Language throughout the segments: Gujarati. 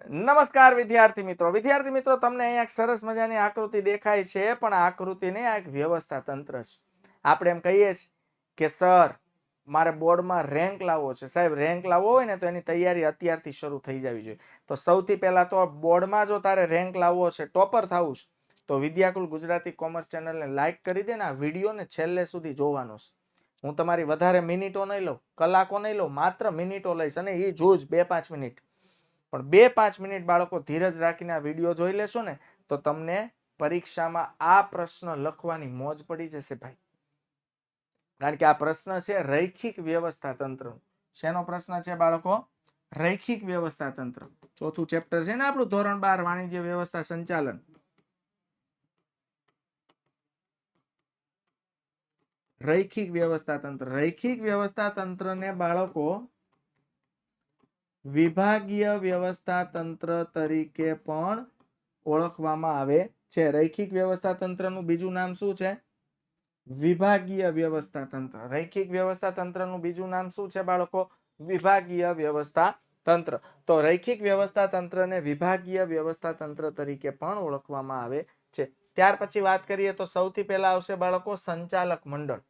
નમસ્કાર વિદ્યાર્થી મિત્રો તમને અહીંયા એક સરસ મજાની આકૃતિ દેખાય છે, પણ આ આકૃતિ ને આ એક વ્યવસ્થા તંત્ર છે. આપણે એમ કહીએ છીએ કે સર મારે બોર્ડમાં રેન્ક લાવવો છે. સાહેબ રેન્ક લાવવો હોય ને તો એની તૈયારી અત્યારથી શરૂ થઈ જવી જોઈએ. તો સૌથી પહેલા તો બોર્ડમાં જો તારે રેન્ક લાવવો છે, ટોપર થવું છે, તો વિદ્યાકુલ ગુજરાતી કોમર્સ ચેનલને લાઈક કરી દે ને આ વિડીયોને છેલ્લે સુધી જોવાનો છે. હું તમારી વધારે મિનિટો નહીં લઉં, કલાકો નહીં લઉં, માત્ર મિનિટો લઈશ અને એ જોજ 2-5 મિનિટ. પણ 2-5 મિનિટ બાળકો ધીરજ રાખીને આ વિડીયો જોઈ લેશો ને તો તમને પરીક્ષામાં આ પ્રશ્ન લખવાની મોજ પડી જશે ભાઈ. કારણ કે આ પ્રશ્ન છે રૈખિક વ્યવસ્થા તંત્ર. શેનો પ્રશ્ન છે બાળકો? રૈખિક વ્યવસ્થા તંત્ર. ચોથું ચેપ્ટર છે ને આપણું ધોરણ 12 વાણિજ્ય વ્યવસ્થા સંચાલન. રૈખિક વ્યવસ્થા તંત્ર. રૈખિક વ્યવસ્થા તંત્રને બાળકો વિભાગીય વ્યવસ્થા તંત્ર તરીકે પણ ઓળખવામાં આવે છે. રૈખિક વ્યવસ્થા તંત્રનું બીજું નામ શું છે? વિભાગીય વ્યવસ્થા તંત્ર. રૈખિક વ્યવસ્થા તંત્રનું બીજું નામ શું છે બાળકો? વિભાગીય વ્યવસ્થા તંત્ર. તો રૈખિક વ્યવસ્થા તંત્રને વિભાગીય વ્યવસ્થા તંત્ર તરીકે પણ ઓળખવામાં આવે છે. ત્યાર પછી વાત કરીએ તો સૌથી પહેલા આવશે બાળકો સંચાલક મંડળ.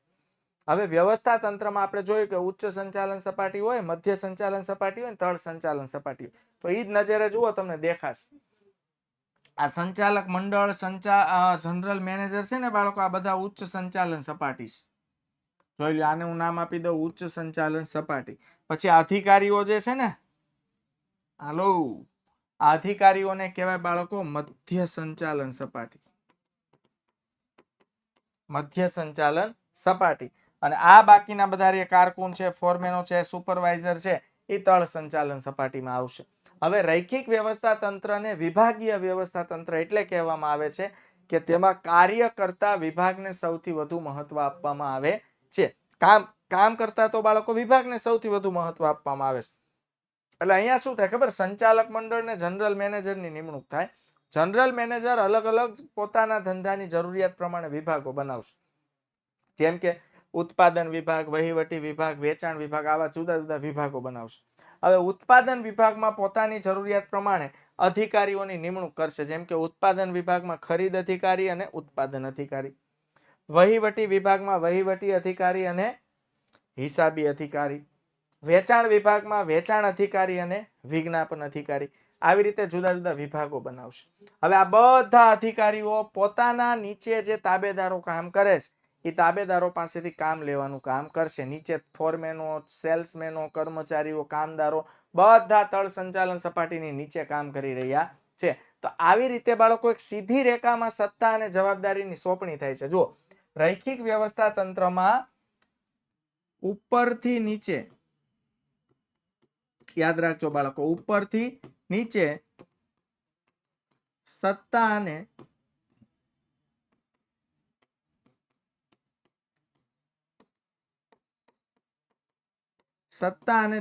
હવે વ્યવસ્થા તંત્રમાં આપણે જોયું કે ઉચ્ચ સંચાલન સપાટી હોય, મધ્ય સંચાલન સપાટી હોય, તળ સંચાલન સપાટી હોય. તો એ જ નજરે જુઓ તમને દેખાશે. આ સંચાલક મંડળ, જનરલ મેનેજર છે ને બાળકો, આ બધા ઉચ્ચ સંચાલન સપાટી છે. જોઈ લો, આને હું નામ આપી દઉં ઉચ્ચ સંચાલન સપાટી. પછી અધિકારીઓ જે છે ને, હાલો, આ અધિકારીઓને કહેવાય બાળકો મધ્ય સંચાલન સપાટી. મધ્ય સંચાલન સપાટી. અને આ બાકીના બધા કારકુન છે, ફોરમેનો છે, સુપરવાઇઝર છે, એ તળ સંચાલન સપાટીમાં આવશે. હવે રૈખિક વ્યવસ્થા તંત્રને વિભાગીય વ્યવસ્થા તંત્ર એટલે કહેવામાં આવે છે કે તેમાં કાર્ય કરતા વિભાગને સૌથી વધુ મહત્વ આપવામાં આવે છે. કામ કરતા તો બાળકો વિભાગને સૌથી વધુ મહત્વ આપવામાં આવે છે. એટલે અહીંયા શું થાય ખબર? સંચાલક મંડળ ને જનરલ મેનેજરની નિમણૂક થાય. જનરલ મેનેજર અલગ અલગ પોતાના ધંધાની જરૂરિયાત પ્રમાણે વિભાગો બનાવશે. જેમ કે ઉત્પાદન વિભાગ, વહીવટી વિભાગ, વેચાણ વિભાગ, આવા જુદા જુદા વિભાગો બનાવશે. હવે ઉત્પાદન વિભાગમાં પોતાની જરૂરિયાત પ્રમાણે અધિકારીઓની નિમણૂક કરશે. જેમ કે ઉત્પાદન વિભાગમાં ખરીદ અધિકારી અને ઉત્પાદન અધિકારી, વહીવટી વિભાગમાં વહીવટી અધિકારી અને હિસાબી અધિકારી, વેચાણ વિભાગમાં વેચાણ અધિકારી અને વિજ્ઞાપન અધિકારી. આવી રીતે જુદા જુદા વિભાગો બનાવશે. હવે આ બધા અધિકારીઓ પોતાના નીચે જે તાબેદારો કામ કરે છે એ તાબેદારો પાસેથી કામ લેવાનું કામ કરશે. નીચે ફોરમેનો, સેલ્સમેનો, કર્મચારીઓ, કામદારો બધા તળ સંચાલન સપાટીની નીચે કામ કરી રહ્યા છે. તો આવી રીતે બાળકો એક સીધી રેખામાં સત્તા અને જવાબદારીની સોંપણી થાય છે. જો રૈખિક વ્યવસ્થા તંત્રમાં ઉપરથી નીચે, યાદ રાખજો બાળકો, ઉપરથી નીચે સત્તા અને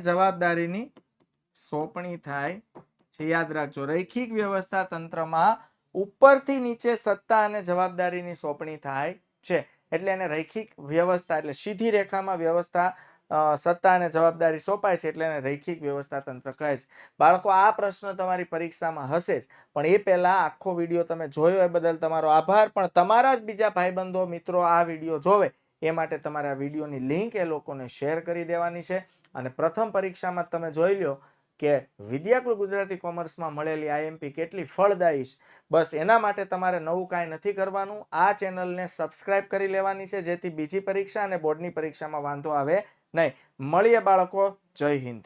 જવાબદારીની સોંપણી થાય છે. યાદ રાખજો, રૈખિક વ્યવસ્થા તંત્રમાં ઉપરથી નીચે સત્તા અને જવાબદારીની સોંપણી થાય છે. એટલે એને રૈખિક વ્યવસ્થા, એટલે સીધી રેખામાં વ્યવસ્થા, સત્તા અને જવાબદારી સોંપાય છે, એટલે એને રૈખિક વ્યવસ્થા તંત્ર કહે છે. બાળકો આ પ્રશ્ન તમારી પરીક્ષામાં હશે જ, પણ એ પહેલા આખો વિડીયો તમે જોયો એ બદલ તમારો આભાર. પણ તમારા જ બીજા ભાઈબંધો મિત્રો આ વિડીયો જોવે એ માટે તમારે આ વિડીયોની લિંક એ લોકોને શેર કરી દેવાની છે. અને પ્રથમ પરીક્ષામાં તમે જોઈ લો કે વિદ્યાકુલ ગુજરાતી કોમર્સમાં મળેલી આઈએમપી કેટલી ફળદાયી છે. બસ એના માટે તમારે નવું કાંઈ નથી કરવાનું. આ ચેનલને સબસ્ક્રાઇબ કરી લેવાની છે, જેથી બીજી પરીક્ષા અને બોર્ડની પરીક્ષામાં વાંધો આવે નહીં. મળીએ બાળકો. જય હિન્દ.